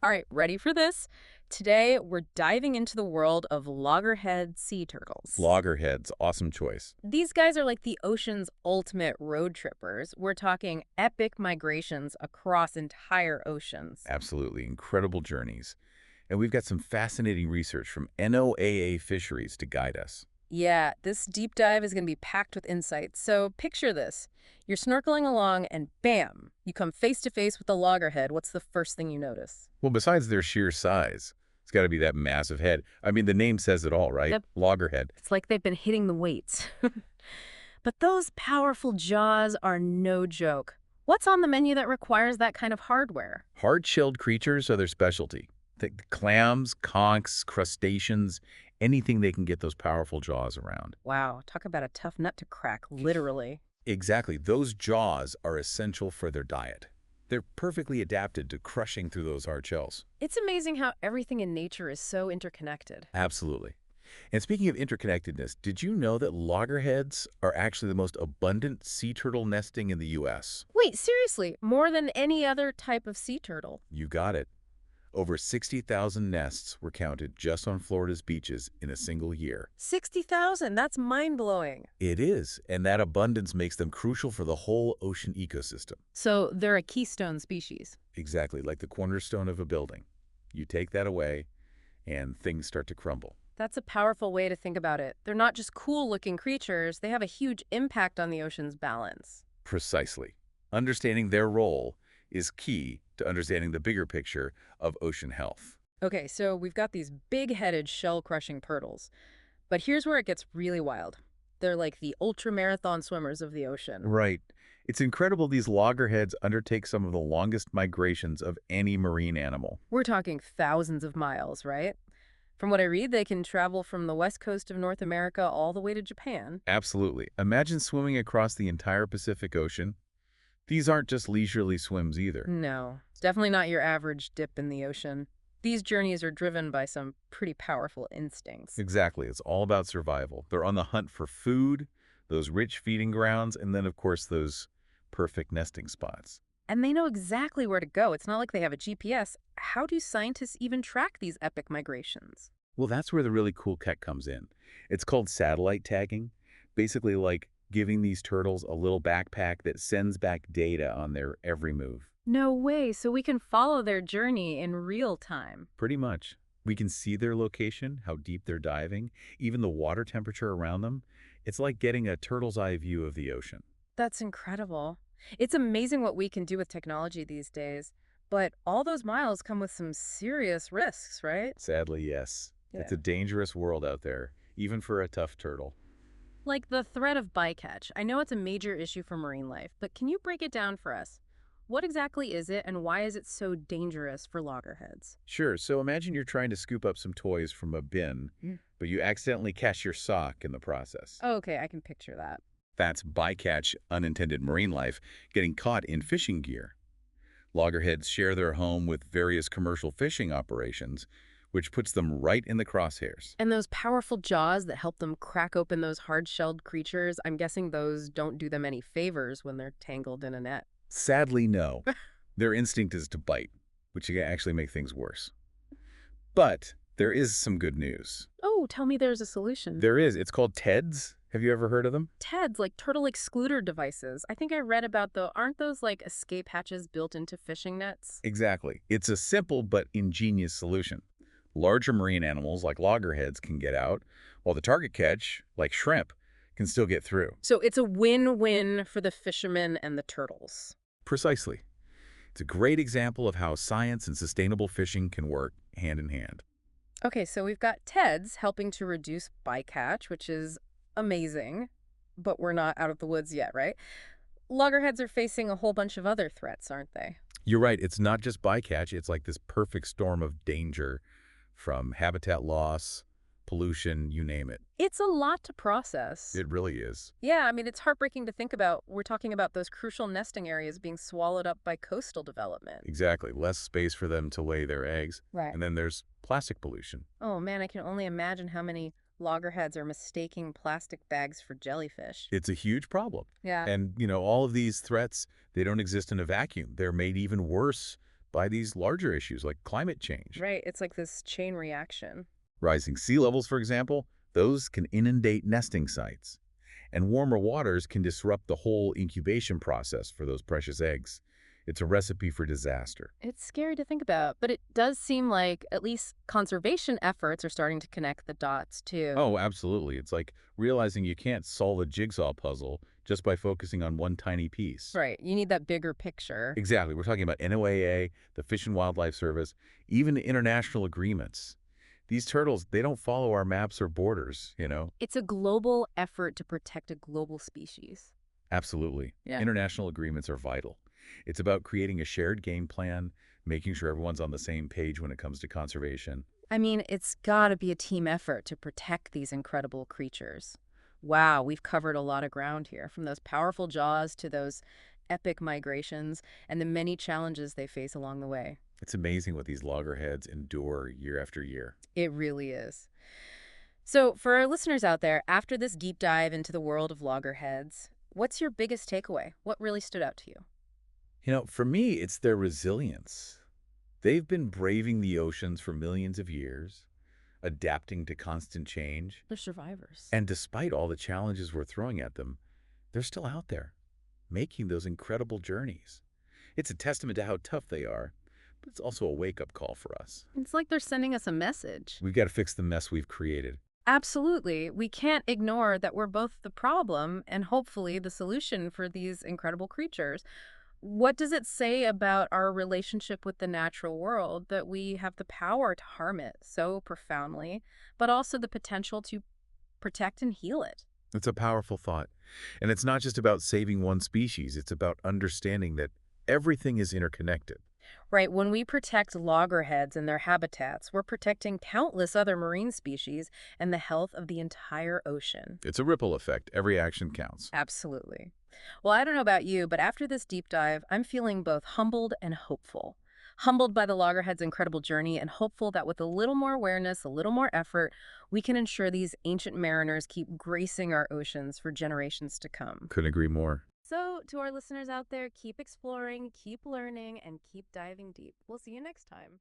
All right, ready for this? Today, we're diving into the world of loggerhead sea turtles. Loggerheads, awesome choice. These guys are like the ocean's ultimate road trippers. We're talking epic migrations across entire oceans. Absolutely incredible journeys. And we've got some fascinating research from NOAA Fisheries to guide us. Yeah, this deep dive is going to be packed with insights. So picture this. You're snorkeling along and bam, you come face to face with a loggerhead. What's the first thing you notice? Well, besides their sheer size, it's got to be that massive head. I mean, the name says it all, right? Yep, Loggerhead. it's like they've been hitting the weights. But those powerful jaws are no joke. What's on the menu that requires that kind of hardware? Hard-shelled creatures are their specialty. The clams, conchs, crustaceans, anything they can get those powerful jaws around. Wow, talk about a tough nut to crack, literally. Exactly. Those jaws are essential for their diet. They're perfectly adapted to crushing through those hard shells. It's amazing how everything in nature is so interconnected. Absolutely. And speaking of interconnectedness, did you know that loggerheads are actually the most abundant sea turtle nesting in the U.S.? Wait, seriously, more than any other type of sea turtle? You got it. Over 60,000 nests were counted just on Florida's beaches in a single year. 60,000, that's mind-blowing. It is, and that abundance makes them crucial for the whole ocean ecosystem. So they're a keystone species. Exactly, like the cornerstone of a building. You take that away, and things start to crumble. That's a powerful way to think about it. They're not just cool-looking creatures, they have a huge impact on the ocean's balance. Precisely. Understanding their role is key to understanding the bigger picture of ocean health. Okay, so we've got these big-headed shell-crushing turtles. But here's where it gets really wild. They're like the ultra-marathon swimmers of the ocean. Right. It's incredible these loggerheads undertake some of the longest migrations of any marine animal. We're talking thousands of miles, right? From what I read, they can travel from the west coast of North America all the way to Japan. Absolutely. Imagine swimming across the entire Pacific Ocean. These aren't just leisurely swims either. No, it's definitely not your average dip in the ocean. These journeys are driven by some pretty powerful instincts. Exactly. It's all about survival. They're on the hunt for food, those rich feeding grounds, and then, of course, those perfect nesting spots. And they know exactly where to go. It's not like they have a GPS. How do scientists even track these epic migrations? Well, that's where the really cool tech comes in. It's called satellite tagging, basically like giving these turtles a little backpack that sends back data on their every move. No way, so we can follow their journey in real time. Pretty much. We can see their location, how deep they're diving, even the water temperature around them. It's like getting a turtle's eye view of the ocean. That's incredible. It's amazing what we can do with technology these days. But all those miles come with some serious risks, right? Sadly, yes. Yeah. It's a dangerous world out there, even for a tough turtle. Like the threat of bycatch. I know it's a major issue for marine life, but can you break it down for us? What exactly is it, and why is it so dangerous for loggerheads? Sure, so imagine you're trying to scoop up some toys from a bin, Mm. but you accidentally catch your sock in the process. Oh, okay, I can picture that. That's bycatch, unintended marine life, getting caught in fishing gear. Loggerheads share their home with various commercial fishing operations, which puts them right in the crosshairs. And those powerful jaws that help them crack open those hard-shelled creatures, I'm guessing those don't do them any favors when they're tangled in a net. Sadly, no. Their instinct is to bite, which can actually make things worse. But there is some good news. Oh, tell me there's a solution. There is. It's called TEDS. Have you ever heard of them? TEDs, like turtle excluder devices. I think I read about aren't those like escape hatches built into fishing nets? Exactly. It's a simple but ingenious solution. Larger marine animals like loggerheads can get out, while the target catch, like shrimp, can still get through. So it's a win-win for the fishermen and the turtles. Precisely. It's a great example of how science and sustainable fishing can work hand in hand. Okay, so we've got TEDs helping to reduce bycatch, which is amazing, but we're not out of the woods yet, right? Loggerheads are facing a whole bunch of other threats, aren't they? You're right. It's not just bycatch. It's like this perfect storm of danger from habitat loss, pollution, you name it. It's a lot to process. It really is. Yeah, I mean, it's heartbreaking to think about. We're talking about those crucial nesting areas being swallowed up by coastal development. Exactly. Less space for them to lay their eggs. Right. And then there's plastic pollution. Oh man, I can only imagine how many loggerheads are mistaking plastic bags for jellyfish. It's a huge problem. Yeah. And, all of these threats, they don't exist in a vacuum. They're made even worse by these larger issues like climate change. Right, it's like this chain reaction. Rising sea levels, for example, those can inundate nesting sites. And warmer waters can disrupt the whole incubation process for those precious eggs. It's a recipe for disaster. It's scary to think about, but it does seem like at least conservation efforts are starting to connect the dots, too. Oh, absolutely. It's like realizing you can't solve a jigsaw puzzle just by focusing on one tiny piece. Right, you need that bigger picture. Exactly. We're talking about NOAA, the Fish and Wildlife Service, even international agreements. These turtles, they don't follow our maps or borders. It's a global effort to protect a global species. Absolutely. Yeah. International agreements are vital. It's about creating a shared game plan, making sure everyone's on the same page when it comes to conservation. I mean, it's got to be a team effort to protect these incredible creatures. Wow, we've covered a lot of ground here, from those powerful jaws to those epic migrations and the many challenges they face along the way. It's amazing what these loggerheads endure year after year. It really is. So, for our listeners out there, after this deep dive into the world of loggerheads, what's your biggest takeaway? What really stood out to you? For me, it's their resilience. They've been braving the oceans for millions of years, adapting to constant change, They're survivors. and despite all the challenges we're throwing at them, they're still out there, making those incredible journeys. It's a testament to how tough they are, but it's also a wake-up call for us. It's like they're sending us a message. We've got to fix the mess we've created. Absolutely. We can't ignore that we're both the problem and hopefully the solution for these incredible creatures. What does it say about our relationship with the natural world that we have the power to harm it so profoundly, but also the potential to protect and heal it? It's a powerful thought. And it's not just about saving one species, it's about understanding that everything is interconnected. Right, when we protect loggerheads and their habitats, we're protecting countless other marine species and the health of the entire ocean. It's a ripple effect. Every action counts. Absolutely. Well, I don't know about you, but after this deep dive, I'm feeling both humbled and hopeful. Humbled by the loggerhead's incredible journey and hopeful that with a little more awareness, a little more effort, we can ensure these ancient mariners keep gracing our oceans for generations to come. Couldn't agree more. So, to our listeners out there, keep exploring, keep learning, and keep diving deep. We'll see you next time.